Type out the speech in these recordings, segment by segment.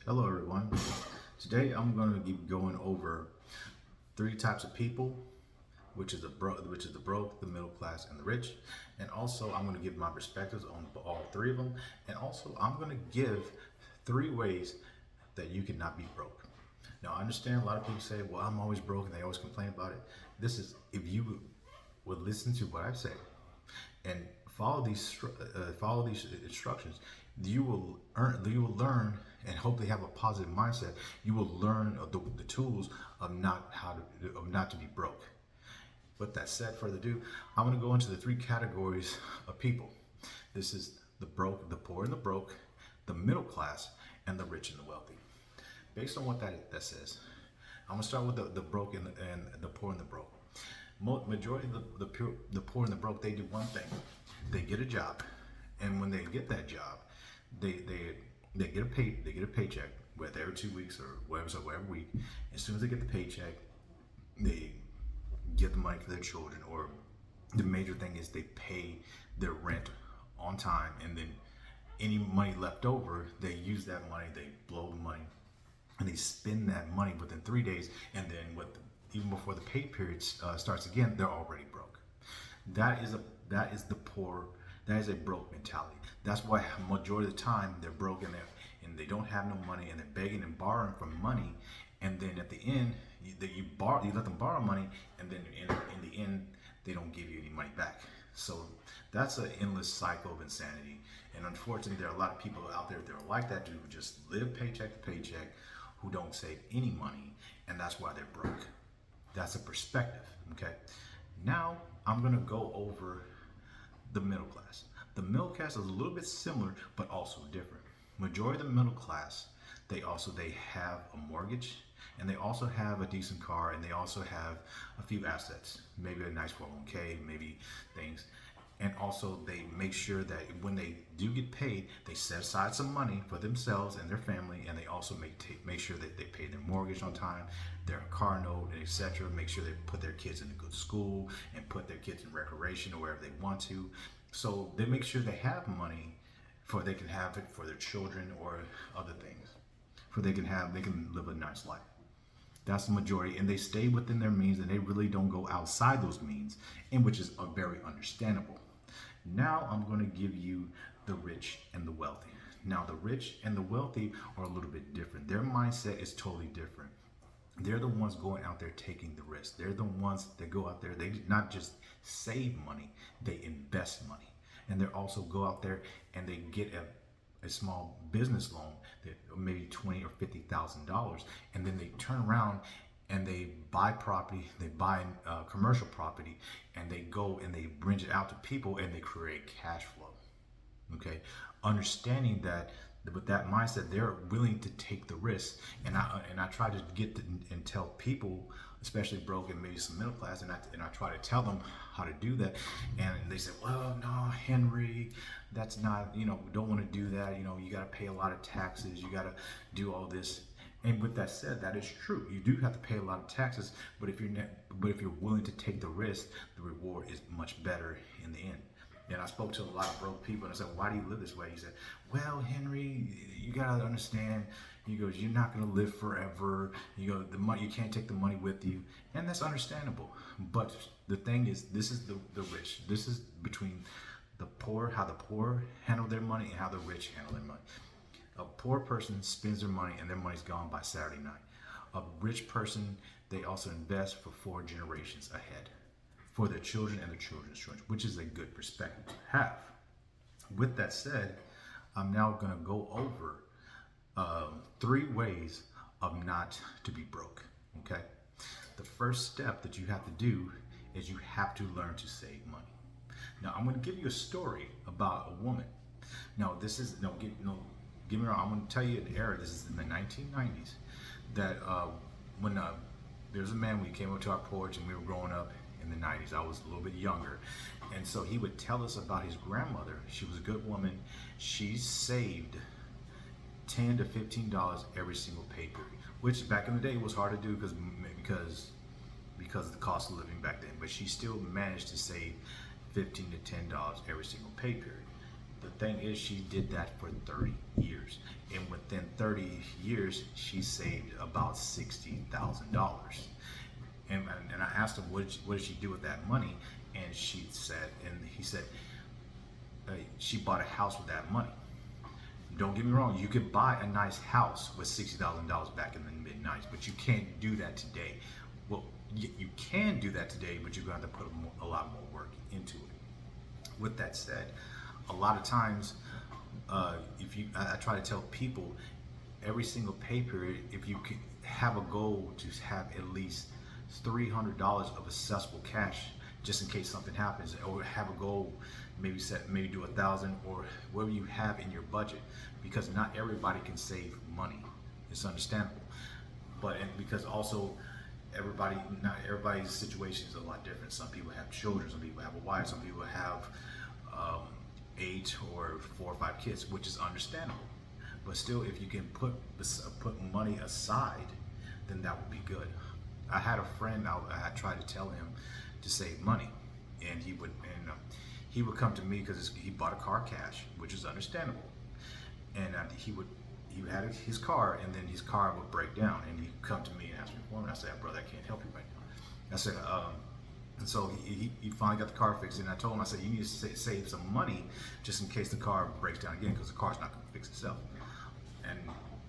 Hello, everyone. Today I'm going to be going over three types of people, which is the broke, the middle class, and the rich. And also, I'm going to give my perspectives on all three of them. And also, I'm going to give three ways that you cannot be broke. Now, I understand a lot of people say, "Well, I'm always broke," and they always complain about it. This is if you would listen to what I say and follow these instructions, you will learn and hopefully have a positive mindset. You will learn the tools of not to be broke. With that said, further ado, I'm going to go into the three categories of people. This is the broke, the poor and the broke, the middle class, and the rich and the wealthy. Based on what that says, I'm going to start with the broke and the poor and the broke. Majority of the poor and the broke, they do one thing: they get a job, and when they get that job, they get a paycheck, whether every 2 weeks or whatever, so every week. As soon as they get the paycheck, they get the money for their children, or the major thing is they pay their rent on time, and then any money left over, they use that money, they blow the money, and they spend that money within 3 days, and then even before the pay period starts again, they're already broke. That is the poor. That is a broke mentality. That's why majority of the time they're broke, and they don't have no money, and they're begging and borrowing for money, and then at the end you let them borrow money, and then in the end they don't give you any money back. So that's an endless cycle of insanity, and unfortunately there are a lot of people out there that are like that, who just live paycheck to paycheck, who don't save any money, and that's why they're broke. That's a perspective. Okay, now I'm gonna go over the middle class. The middle class is a little bit similar, but also different. Majority of the middle class, they have a mortgage, and they also have a decent car, and they also have a few assets, maybe a nice 401k, maybe things. And also they make sure that when they do get paid, they set aside some money for themselves and their family, and they also make sure that they pay their mortgage on time, their car note, and etc. Make sure they put their kids in a good school and put their kids in recreation or wherever they want to. So they make sure they have money for they can have it for their children or other things, for they can live a nice life. That's the majority, and they stay within their means, and they really don't go outside those means, and which is very understandable. Now I'm going to give you the rich and the wealthy. Now the rich and the wealthy are a little bit different. Their mindset is totally different. They're the ones going out there taking the risk. They're the ones that go out there. They not just save money, they invest money, and they also go out there and they get a small business loan, that maybe $20,000 or $50,000, and then they turn around and they buy property, they buy commercial property, and they go and they bring it out to people, and they create cash flow. Okay, understanding that with that mindset, they're willing to take the risk, and I try to and tell people, especially broke and maybe some middle class, and I try to tell them how to do that, and they say, "Well, no, Henry, that's not, don't want to do that. You got to pay a lot of taxes, you got to do all this." And with that said, that is true. You do have to pay a lot of taxes, but if you're willing to take the risk, the reward is much better in the end. And I spoke to a lot of broke people, and I said, "Why do you live this way?" He said, "Well, Henry, you gotta understand." He goes, "You're not gonna live forever. The money, you can't take the money with you," and that's understandable. But the thing is, this is the rich. This is between the poor, how the poor handle their money, and how the rich handle their money. A poor person spends their money, and their money's gone by Saturday night. A rich person, they also invest for 4 generations ahead, for their children and their children's children, which is a good perspective to have. With that said, I'm now going to go over 3 ways of not to be broke. Okay, the first step that you have to do is you have to learn to save money. Now, I'm going to give you a story about a woman. Now, this is get me wrong. I'm going to tell you an era. This is in the 1990s. That when there's a man, we came up to our porch, and we were growing up in the 90s. I was a little bit younger, and so he would tell us about his grandmother. She was a good woman. She saved $10 to $15 every single pay period, which back in the day was hard to do because of the cost of living back then. But she still managed to save $15 to $10 every single pay period. The thing is, she did that for 30 years, and within 30 years, she saved about $60,000. And I asked him, what did she do with that money? And she said, and he said, she bought a house with that money. Don't get me wrong, you could buy a nice house with $60,000 back in the mid-90s, but you can't do that today. Well, you can do that today, but you're going to have to put a lot more work into it. With that said, a lot of times, I try to tell people every single pay period, if you can have a goal to have at least $300 of accessible cash, just in case something happens, or have a goal, maybe do 1,000 or whatever you have in your budget, because not everybody can save money. It's understandable, but because also not everybody's situation is a lot different. Some people have children, some people have a wife, some people have 8 or 4 or 5 kids, which is understandable. But still, if you can put money aside, then that would be good. I had a friend, I tried to tell him to save money, and he would come to me because he bought a car cash, which is understandable. And he had his car, and then his car would break down, and he'd come to me and ask me for it. And I said, brother, I can't help you right now. I said, and so he finally got the car fixed, and I told him, I said, you need to save some money just in case the car breaks down again, because the car's not going to fix itself. And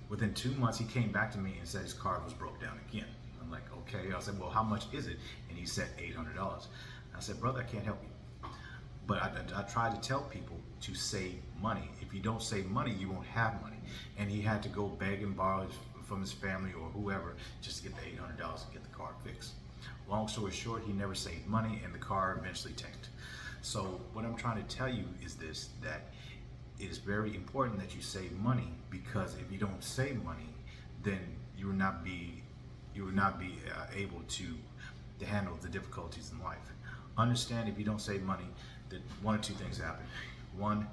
within 2 months, he came back to me and said his car was broke down again. I'm like, okay. I said, well, how much is it? And he said $800. I said, brother, I can't help you. But I try to tell people to save money. If you don't save money, you won't have money. And he had to go beg and borrow from his family or whoever just to get the $800 to get the car fixed. Long story short, he never saved money, and the car eventually tanked. So what I'm trying to tell you is this, that it is very important that you save money, because if you don't save money, then you will not be able to handle the difficulties in life. Understand, if you don't save money, that one or two things happen. One,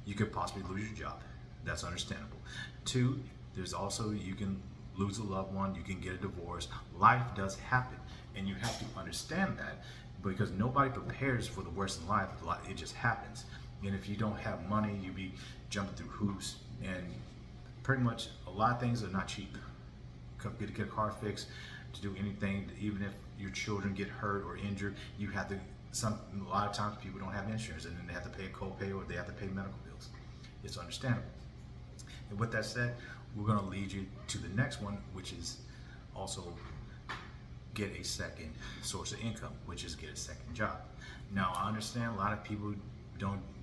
you could possibly lose your job. That's understandable. Two, there's also, you can lose a loved one, you can get a divorce. Life does happen, and you have to understand that, because nobody prepares for the worst in life. It just happens. And if you don't have money, you be jumping through hoops, and pretty much a lot of things are not cheap. To get a car fixed, to do anything, even if your children get hurt or injured, you have to, a lot of times people don't have insurance, and then they have to pay a copay or they have to pay medical bills. It's understandable. And with that said, we're going to lead you to the next one, which is also get a second source of income, which is get a second job. Now, I understand a lot of people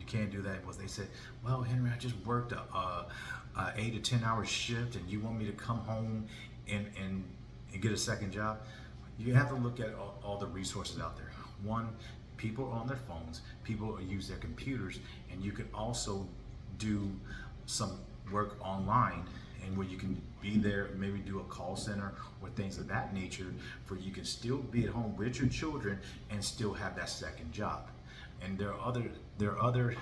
can't do that because they said, well, Henry, I just worked a 8 to 10 hour shift, and you want me to come home and get a second job? You have to look at all the resources out there. One, people are on their phones, people use their computers, and you can also do some work online, and where you can be there, maybe do a call center or things of that nature, for you can still be at home with your children and still have that second job. And there are other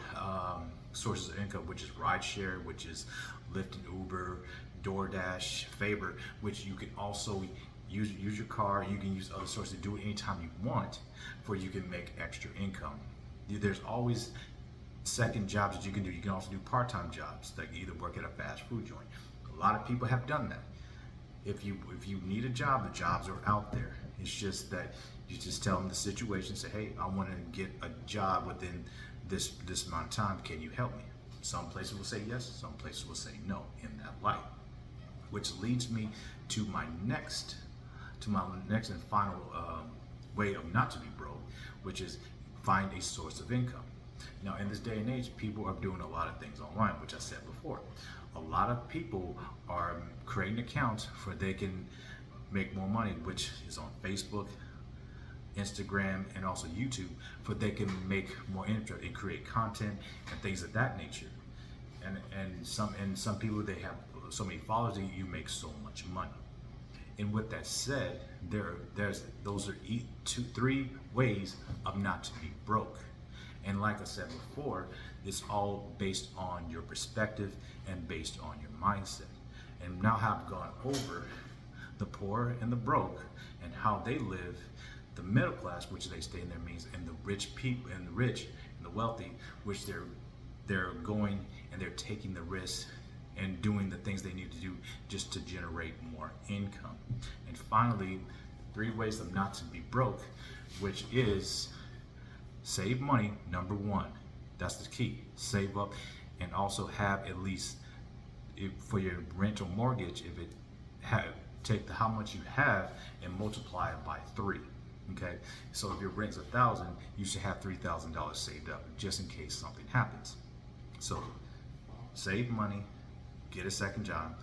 sources of income, which is rideshare, which is Lyft and Uber, DoorDash, Favor, which you can also use your car. You can use other sources to do it anytime you want, for you can make extra income. There's always second jobs that you can do. You can also do part-time jobs, like either work at a fast food joint. A lot of people have done that. If you need a job, the jobs are out there. It's just that you just tell them the situation, say, hey, I want to get a job within this amount of time. Can you help me? Some places will say yes, some places will say no in that light. Which leads me to my next and final way of not to be broke, which is find a source of income. Now, in this day and age, people are doing a lot of things online, which I said before. A lot of people are creating accounts for they can make more money, which is on Facebook, Instagram, and also YouTube, for they can make more income and create content and things of that nature. And some people, they have so many followers that you make so much money. And with that said, those are 3 ways of not to be broke. And like I said before, it's all based on your perspective and based on your mindset. And now I've gone over the poor and the broke and how they live, the middle class, which they stay in their means, and the rich people and the rich and the wealthy, which they're going and they're taking the risks and doing the things they need to do just to generate more income. And finally, 3 ways of not to be broke, which is save money, number one. That's the key. Save up and also have at least, if, for your rent or mortgage, if it have, take how much you have and multiply it by 3. Okay, so if your rent's $1,000, you should have $3,000 saved up just in case something happens. So save money, get a second job,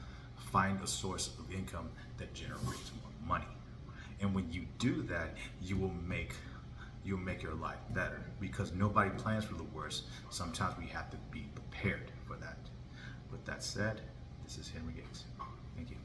find a source of income that generates more money. And when you do that, you'll make your life better, because nobody plans for the worst. Sometimes we have to be prepared for that. With that said, this is Henry Gates. Thank you.